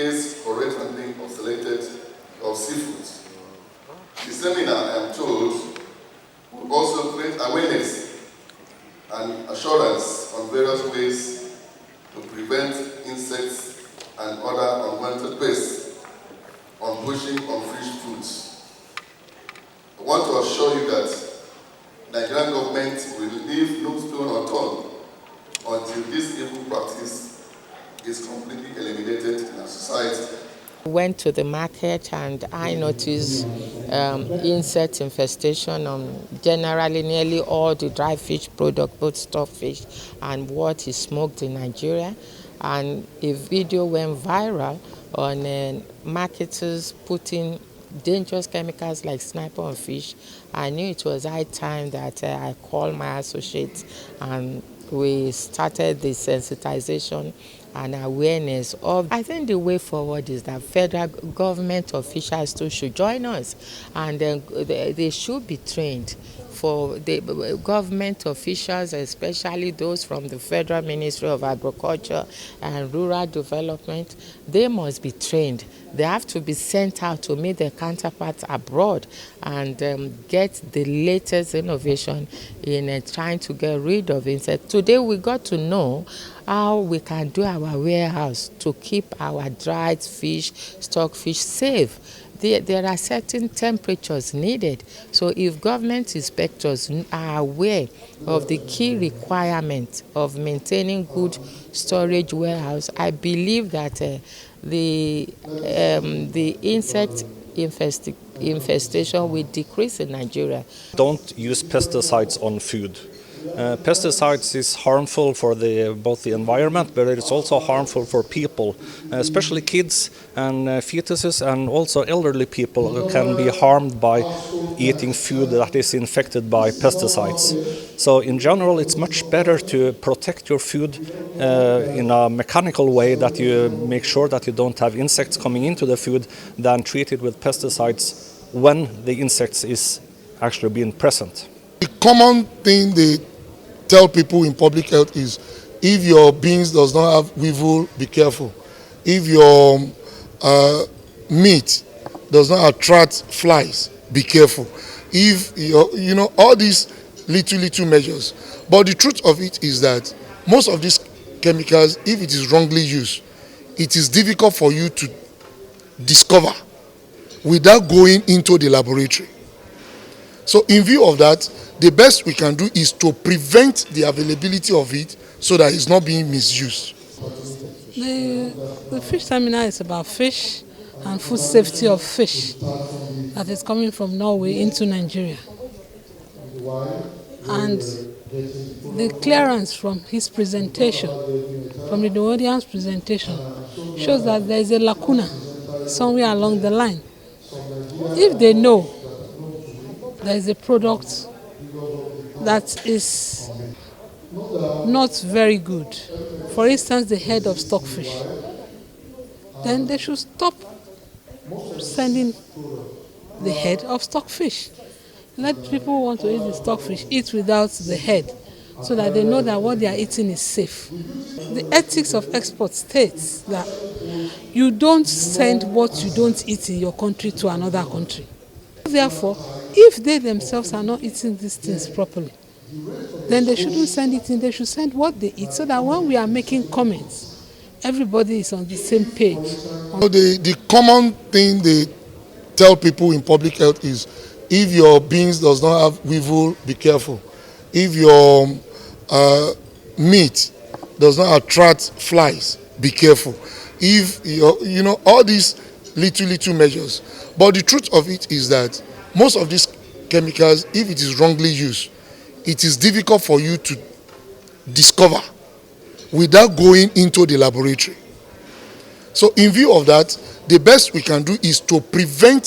case for rate handling of selected seafoods. The seminar, I am told, will also create awareness and assurance on various ways to prevent insects and other unwanted pests on bushing on fish foods. I want to assure you that the Nigerian government will leave no stone unturned until this evil practice is completely eliminated in our society. Went to the market and I noticed insect infestation on generally nearly all the dry fish products, both stockfish and what is smoked in Nigeria. And a video went viral on marketers putting dangerous chemicals like sniper on fish. I knew it was high time that I called my associates and we started the sensitization and awareness of. I think the way forward is that federal government officials too should join us, and they should be trained. For the government officials, especially those from the Federal Ministry of Agriculture and Rural Development, they must be trained. They have to be sent out to meet their counterparts abroad and get the latest innovation in trying to get rid of insects. Today we got to know how we can do our warehouse to keep our dried fish, stockfish safe. There are certain temperatures needed. So if government inspectors are aware of the key requirement of maintaining good storage warehouse, I believe that the insect infestation will decrease in Nigeria. Don't use pesticides on food. Pesticides is harmful for both the environment, but it's also harmful for people, especially kids and fetuses, and also elderly people who can be harmed by eating food that is infected by pesticides. So in general, it's much better to protect your food in a mechanical way, that you make sure that you don't have insects coming into the food, than treat it with pesticides when the insects is actually being present. The common thing they tell people in public health is, if your beans does not have weevil, be careful. If your meat does not attract flies, be careful. If all these little measures. But the truth of it is that most of these chemicals, if it is wrongly used, it is difficult for you to discover without going into the laboratory. So in view of that, the best we can do is to prevent the availability of it so that it's not being misused. The fish seminar is about fish and food safety of fish that is coming from Norway into Nigeria. And the clearance from his presentation, from the Norwegian's presentation, shows that there is a lacuna somewhere along the line. If they know there is a product that is not very good, for instance the head of stockfish, then they should stop sending the head of stockfish. Let people who want to eat the stockfish eat without the head, so that they know that what they are eating is safe. The ethics of export states that you don't send what you don't eat in your country to another country. Therefore, if they themselves are not eating these things properly, then they shouldn't send it in. They should send what they eat, so that when we are making comments, everybody is on the same page. The common thing they tell people in public health is, if your beans does not have weevil, be careful. If your meat does not attract flies, be careful. If all these little measures. But the truth of it is that most of these chemicals, if it is wrongly used, it is difficult for you to discover without going into the laboratory. So in view of that, the best we can do is to prevent